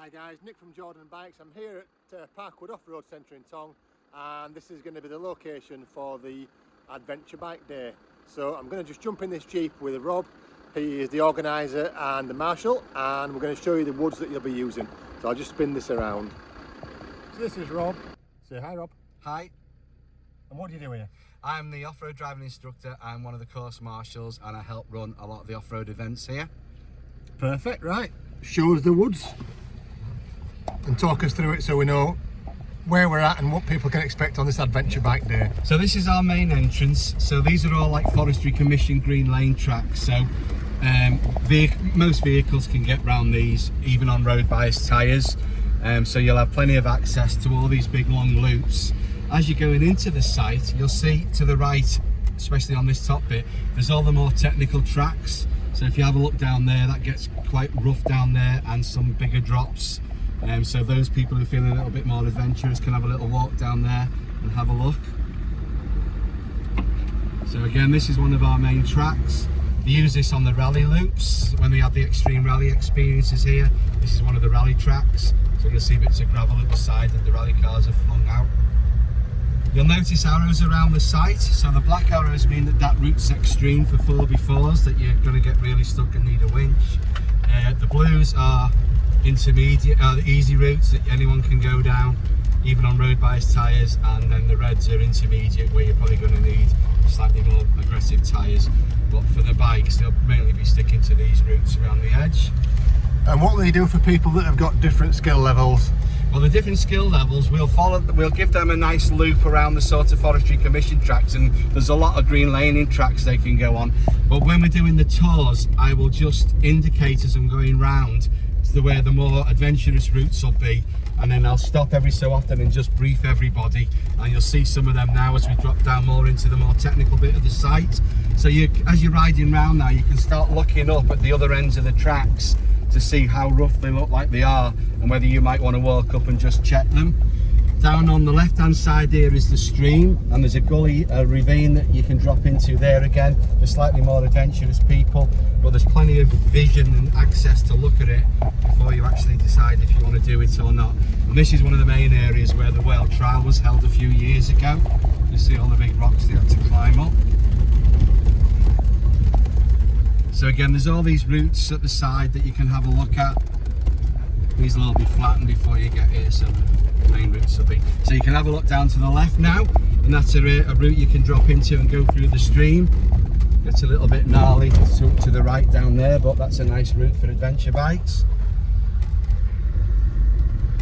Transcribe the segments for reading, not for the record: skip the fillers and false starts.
Hi guys, Nick from Jordan Bikes. I'm here at Parkwood Off-Road Centre in Tong, and this is going to be the location for the Adventure Bike Day. So I'm going to just jump in this Jeep with Rob. He is the organiser and the marshal, and we're going to show you the woods that you'll be using. So I'll just spin this around. So this is Rob. Say hi, Rob. Hi. And what do you do here? I'm the off-road driving instructor. I'm one of the course marshals and I help run a lot of the off-road events here. Perfect, right. Show us the woods and talk us through it so we know where we're at and what people can expect on this Adventure Bike Day. So this is our main entrance. So these are all like Forestry Commission green lane tracks. So most vehicles can get round these, even on road bias tyres. So you'll have plenty of access to all these big long loops. As you're going into the site, you'll see to the right, especially on this top bit, there's all the more technical tracks. So if you have a look down there, that gets quite rough down there and some bigger drops. So those people who are feeling a little bit more adventurous can have a little walk down there and have a look. So again, this is one of our main tracks. They use this on the rally loops when we have the extreme rally experiences here. This is one of the rally tracks. So you'll see bits of gravel at the side that the rally cars have flung out. You'll notice arrows around the site. So the black arrows mean that route's extreme for 4x4s, that you're going to get really stuck and need a winch. The blues are intermediate, the easy routes that anyone can go down, even on road bias tyres, and then the reds are intermediate, where you're probably going to need slightly more aggressive tyres. But for the bikes, they'll mainly be sticking to these routes around the edge. And what will they do for people that have got different skill levels? Well, the different skill levels, we'll give them a nice loop around the sort of Forestry Commission tracks, and there's a lot of green laning tracks they can go on. But when we're doing the tours, I will just indicate as I'm going round to where the more adventurous routes will be, and then I'll stop every so often and just brief everybody, and you'll see some of them now as we drop down more into the more technical bit of the site. So as you're riding round now, you can start looking up at the other ends of the tracks to see how rough they look like they are, and whether you might want to walk up and just check them. Down on the left hand side here is the stream, and there's a gully, a ravine that you can drop into there again for slightly more adventurous people, but there's plenty of vision and access to look at it before you actually decide if you want to do it or not. And this is one of the main areas where the World Trial was held a few years ago. You see all the big rocks they had to climb up. So again, there's all these routes at the side that you can have a look at. These will all be flattened before you get here, so the main routes will be. So you can have a look down to the left now, and that's a route you can drop into and go through the stream. It's a little bit gnarly to the right down there, but that's a nice route for adventure bikes.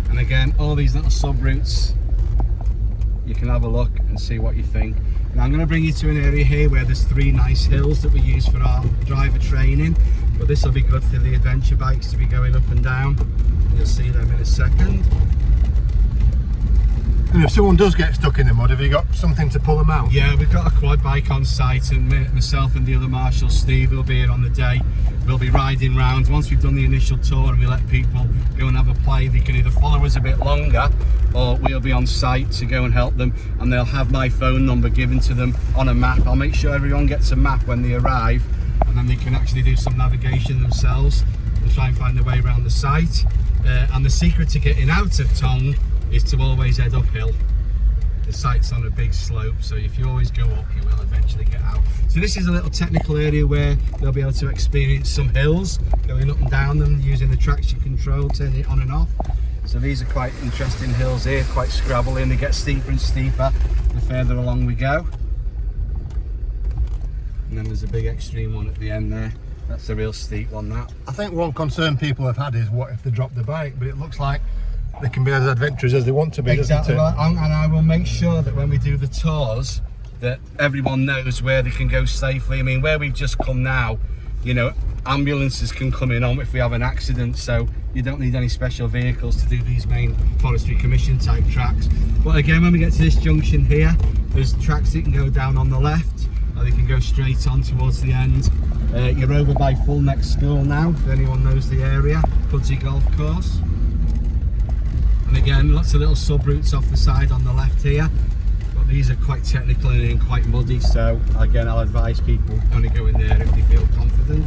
And again, all these little sub-routes, you can have a look and see what you think. Now I'm going to bring you to an area here where there's 3 nice hills that we use for our driver training, but this will be good for the adventure bikes to be going up and down. You'll see them in a second. And if someone does get stuck in the mud, have you got something to pull them out? Yeah, we've got a quad bike on site, and myself and the other marshal, Steve, will be here on the day. We'll be riding round. Once we've done the initial tour and we let people go and have a play, they can either follow us a bit longer, or we'll be on site to go and help them, and they'll have my phone number given to them on a map. I'll make sure everyone gets a map when they arrive, and then they can actually do some navigation themselves and try and find their way around the site. And the secret to getting out of Tong is to always head uphill. The site's on a big slope, so if you always go up, you will eventually get out. So this is a little technical area where they'll be able to experience some hills, going up and down them using the traction control, turning it on and off. So these are quite interesting hills here, quite scrabbly, and they get steeper and steeper the further along we go. And then there's a big extreme one at the end there. That's a real steep one, that. I think one concern people have had is what if they drop the bike, but it looks like they can be as adventurous as they want to be, exactly, doesn't it? And I will make sure that when we do the tours that everyone knows where they can go safely. I mean, where we've just come now, you know, ambulances can come in on if we have an accident, so you don't need any special vehicles to do these main Forestry Commission type tracks. But again, when we get to this junction here, there's tracks that can go down on the left, or they can go straight on towards the end. You're over by Full Neck School now, if anyone knows the area, Pudsey Golf Course. And again, lots of little sub-routes off the side on the left here, but these are quite technical and quite muddy, so again I'll advise people only go in there if they feel confident.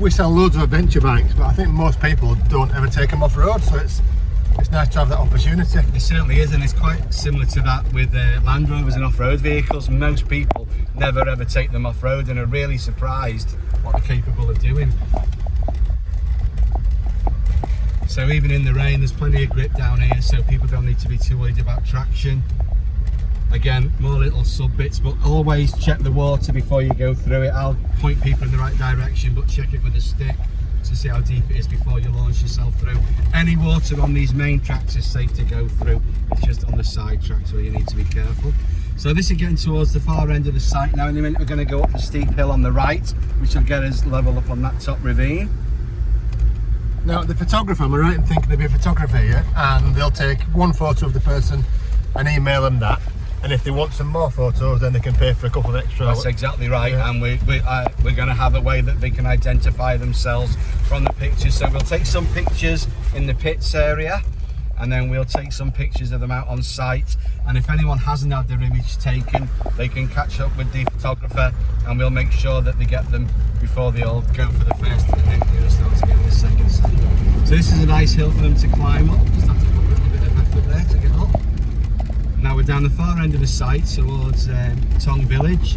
we sell loads of adventure bikes, but I think most people don't ever take them off road, so it's nice to have that opportunity. It certainly is, and it's quite similar to that with Land Rovers and off-road vehicles. Most people never ever take them off-road and are really surprised what they're capable of doing. So even in the rain, there's plenty of grip down here, so people don't need to be too worried about traction. Again, more little sub bits, but always check the water before you go through it. I'll point people in the right direction, but check it with a stick to see how deep it is before you launch yourself through. Any water on these main tracks is safe to go through. It's just on the side tracks where you need to be careful. So this is getting towards the far end of the site now. In a minute we're going to go up the steep hill on the right, which will get us level up on that top ravine. Now the photographer, am I right in thinking there'll be a photographer here, and they'll take one photo of the person and email them that, and if they want some more photos then they can pay for a couple of extra. That's exactly right, yeah. And we're going to have a way that they can identify themselves from the pictures. So we'll take some pictures in the pits area, and then we'll take some pictures of them out on site, and if anyone hasn't had their image taken, they can catch up with the photographer and we'll make sure that they get them before they all go for the first and then they'll start to get the second set. So this is a nice hill for them to climb up. Just have to put a little bit of effort there to get up. Now we're down the far end of the site towards Tong village.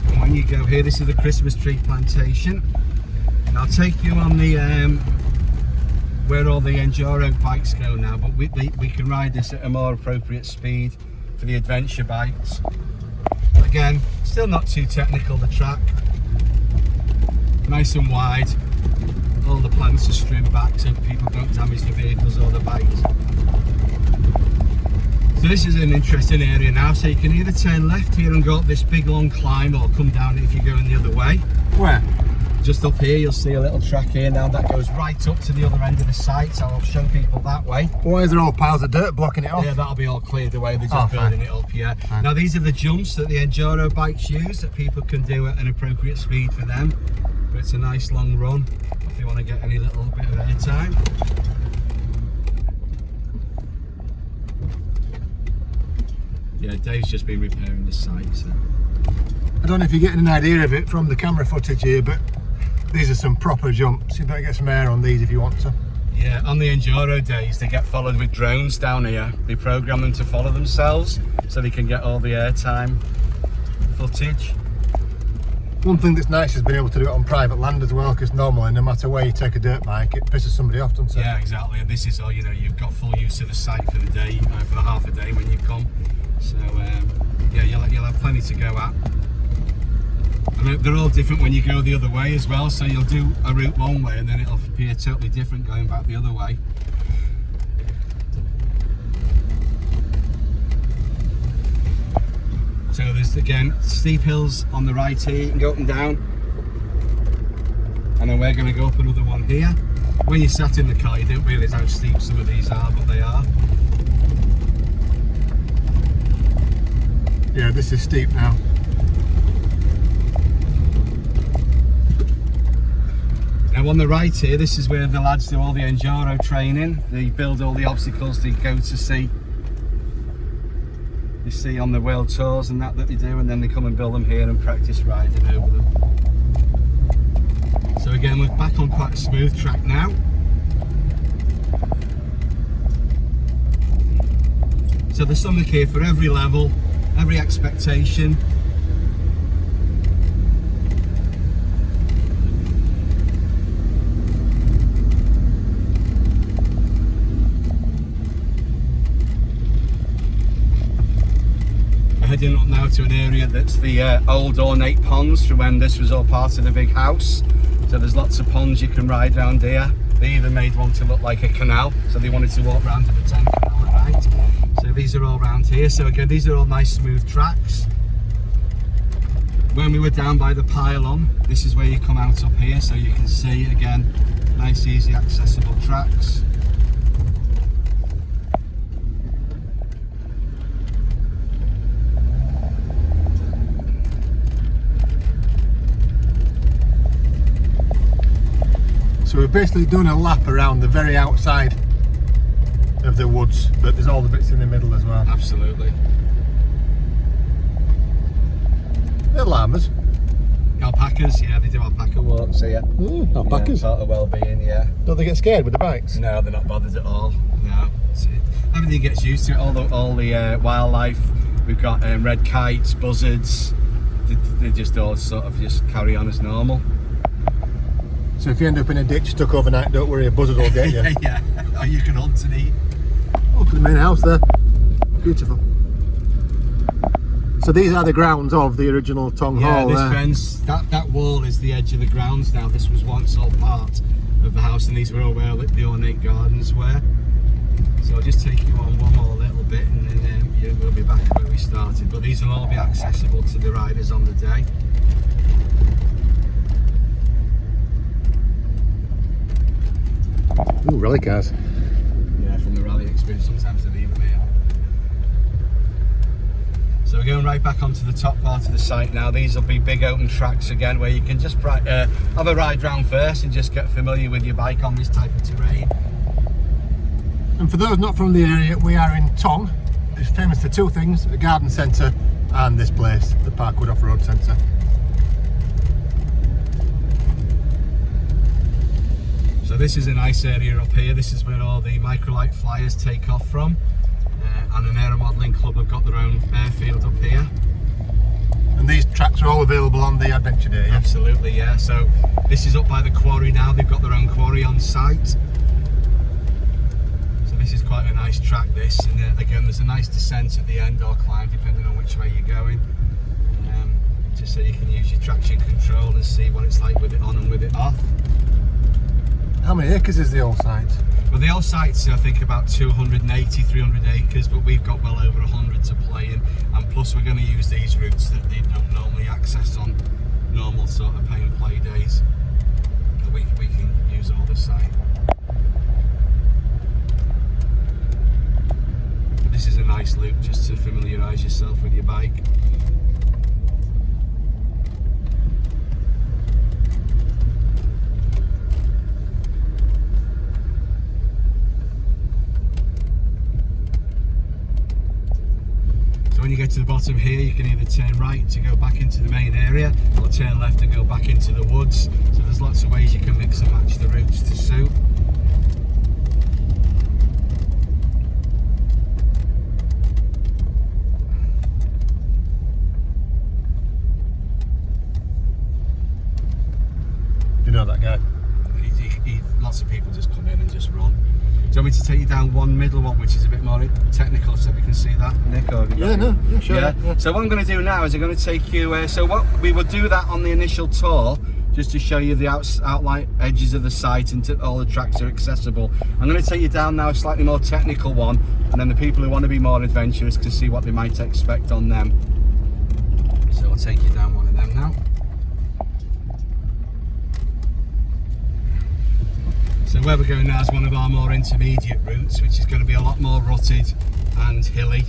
And when you go here, this is the Christmas tree plantation. And I'll take you on the where all the enduro bikes go now, but we can ride this at a more appropriate speed for the adventure bikes. Again, still not too technical, the track. Nice and wide. All the plants are trimmed back so people don't damage the vehicles or the bikes. So this is an interesting area now, so you can either turn left here and go up this big long climb, or come down if you're going the other way. Where? Just up here you'll see a little track here now that goes right up to the other end of the site, so I'll show people that way. Why is there all piles of dirt blocking it off? Yeah, that'll be all cleared away, they're just building it up, yeah. Fine. Now these are the jumps that the enduro bikes use that people can do at an appropriate speed for them. But it's a nice long run if you want to get any little bit of airtime. Yeah, Dave's just been repairing the site, so. I don't know if you're getting an idea of it from the camera footage here, but these are some proper jumps. You better get some air on these if you want to. Yeah, on the enduro days they get followed with drones down here. They program them to follow themselves so they can get all the airtime footage. One thing that's nice is being able to do it on private land as well, because normally no matter where you take a dirt bike it pisses somebody off, doesn't it? Yeah, exactly. And this is all, you know, you've got full use of the site for the day, for the half a day when you come. So yeah, you'll have plenty to go at. And they're all different when you go the other way as well, so you'll do a route one way and then it'll appear totally different going back the other way. So there's again steep hills on the right here, you can go up and down, and then we're going to go up another one here. When you sat in the car you don't realise how steep some of these are, but they are. Yeah, this is steep now. Now on the right here, this is where the lads do all the enduro training. They build all the obstacles they go to see. You see on the world tours and that they do, and then they come and build them here and practice riding over them. So again, we're back on quite a smooth track now. So there's something here for every level, every expectation. Heading up now to an area that's the old ornate ponds from when this was all part of the big house. So there's lots of ponds you can ride around here. They even made one to look like a canal, so they wanted to walk around to the Tong canal at night. So these are all around here. So again, these are all nice smooth tracks. When we were down by the pylon, this is where you come out up here, so you can see again, nice easy accessible tracks. So we've basically done a lap around the very outside of the woods, but there's all the bits in the middle as well. Absolutely. They're llamas. Alpacas, yeah, they do alpaca walks here. Alpacas. Yeah, part of well-being, yeah. Don't they get scared with the bikes? No, they're not bothered at all. No, everything gets used to it. All the wildlife. We've got red kites, buzzards. They just all sort of just carry on as normal. So if you end up in a ditch stuck overnight, don't worry, a buzzard will get you. Yeah, or you can hunt and eat. Look at the main house there. Beautiful. So these are the grounds of the original Tong Hall. Yeah, this fence, that wall is the edge of the grounds now. This was once all part of the house, and these were all where the ornate gardens were. So I'll just take you on one more little bit, and then we'll be back where we started. But these will all be accessible to the riders on the day. Ooh, rally cars. Yeah, from the rally experience, sometimes they leave them here. So we're going right back onto the top part of the site now. These will be big open tracks again, where you can just have a ride round first and just get familiar with your bike on this type of terrain. And for those not from the area, we are in Tong. It's famous for two things, the garden centre and this place, the Parkwood Off-Road Centre. So this is a nice area up here. This is where all the microlight flyers take off from. And an aero modelling club have got their own airfield up here. And these tracks are all available on the Adventure Day, yeah? Absolutely, yeah. So this is up by the quarry now. They've got their own quarry on site. So this is quite a nice track, this. And again, there's a nice descent at the end, or climb, depending on which way you're going. Just so you can use your traction control and see what it's like with it on and with it off. How many acres is the old site? Well, the old site's, I think, about 280, 300 acres, but we've got well over 100 to play in. And plus, we're going to use these routes that they don't normally access on normal sort of pay and play days. But we can use all the site. But this is a nice loop just to familiarise yourself with your bike. When you get to the bottom here, you can either turn right to go back into the main area, or turn left to go back into the woods. So there's lots of ways you can mix and match the routes to suit. Do you know that guy? Lots of people just come in and just run. Do you want me to take you down one middle one, which is a bit more technical, so we can see that, Nick? Or Yeah, sure. Yeah. So what I'm going to do now is I'm going to take you. So what we will do that on the initial tour, just to show you the outline edges of the site and all the tracks are accessible. I'm going to take you down now a slightly more technical one, and then the people who want to be more adventurous can see what they might expect on them. So I'll take you down one of them now. So where we're going now is one of our more intermediate routes, which is going to be a lot more rutted and hilly.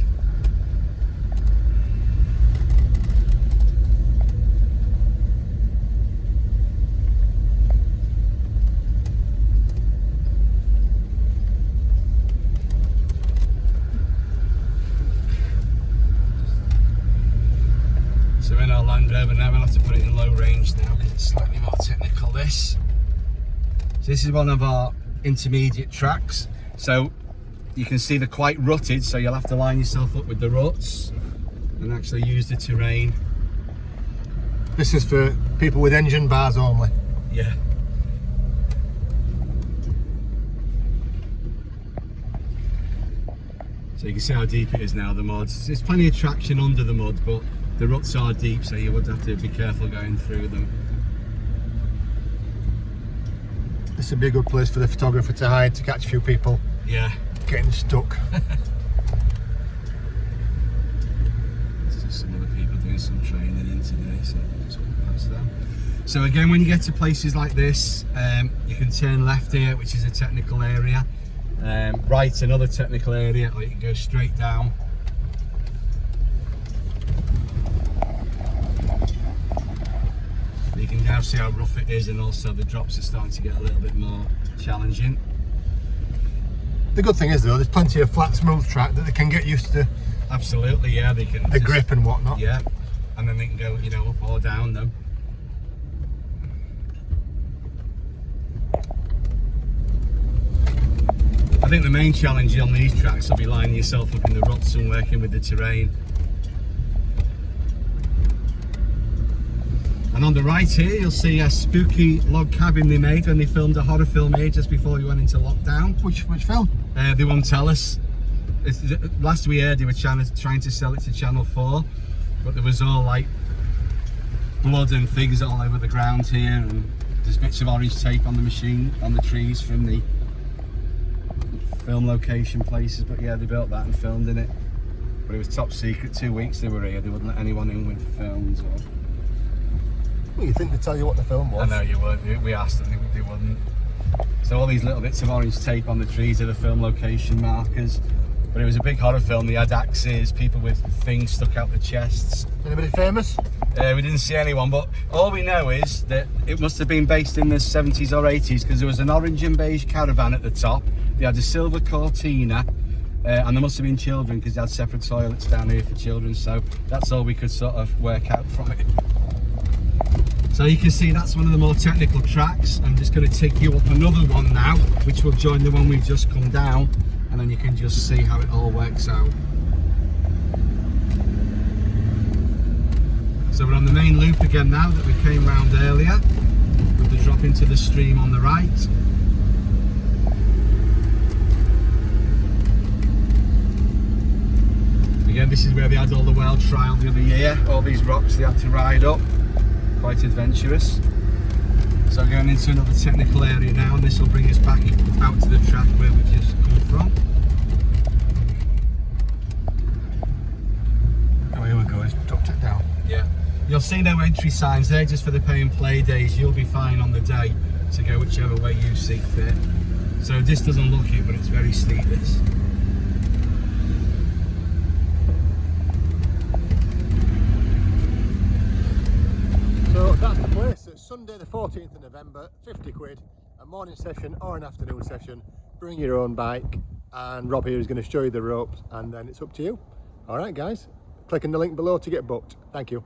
So we're in our Land Rover now. We'll have to put it in low range now because it's slightly more technical, this. So this is one of our intermediate tracks. So you can see they're quite rutted, so you'll have to line yourself up with the ruts and actually use the terrain. This is for people with engine bars only. Yeah. So you can see how deep it is now, the mud. There's plenty of traction under the mud, but the ruts are deep, so you would have to be careful going through them. This would be a good place for the photographer to hide to catch a few people. Yeah. Getting stuck. There's just some other people doing some training in today, so just walk past them. So again, when you get to places like this, you can turn left here, which is a technical area. Right, another technical area, or you can go straight down. You can now see how rough it is, and also the drops are starting to get a little bit more challenging. The good thing is though, there's plenty of flat, smooth track that they can get used to. Absolutely, yeah, they can. The grip and whatnot. Yeah, and then they can go, you know, up or down them. think the main challenge on these tracks will be lining yourself up in the ruts and working with the terrain. And on the right here, you'll see a spooky log cabin they made when they filmed a horror film here just before we went into lockdown. Which film? They won't tell us. Last we heard, they were trying to sell it to Channel 4, but there was all like blood and things all over the ground here, and there's bits of orange tape on the machine, on the trees from the film location places. But yeah, they built that and filmed in it. But it was top secret. 2 weeks they were here. They wouldn't let anyone in with films. Or... Well, you think they'd tell you what the film was? I know you would. We asked and they wouldn't. So all these little bits of orange tape on the trees are the film location markers. But it was a big horror film. They had axes, people with things stuck out the chests. Anybody famous? We didn't see anyone, but all we know is that it must have been based in the 70s or 80s, because there was an orange and beige caravan at the top. They had a silver Cortina, and there must have been children because they had separate toilets down here for children. So that's all we could sort of work out from it. So you can see that's one of the more technical tracks. I'm just going to take you up another one now, which will join the one we've just come down, and then you can just see how it all works out. So we're on the main loop again now that we came round earlier, with the drop into the stream on the right. Again, this is where they had all the world trial the other year. All these rocks they had to ride up. Quite adventurous. So going into another technical area now, and this will bring us back out to the track where we just come from. Oh, here we go, it's dropped it down. Yeah. You'll see no entry signs there, just for the pay and play days. You'll be fine on the day to go whichever way you see fit. So this doesn't look it, but it's very steep, this. So that's the place. It's Sunday the 14th of November, 50 quid, a morning session or an afternoon session. Bring your own bike, and Rob here is going to show you the ropes, and then it's up to you. All right guys, click on the link below to get booked. Thank you.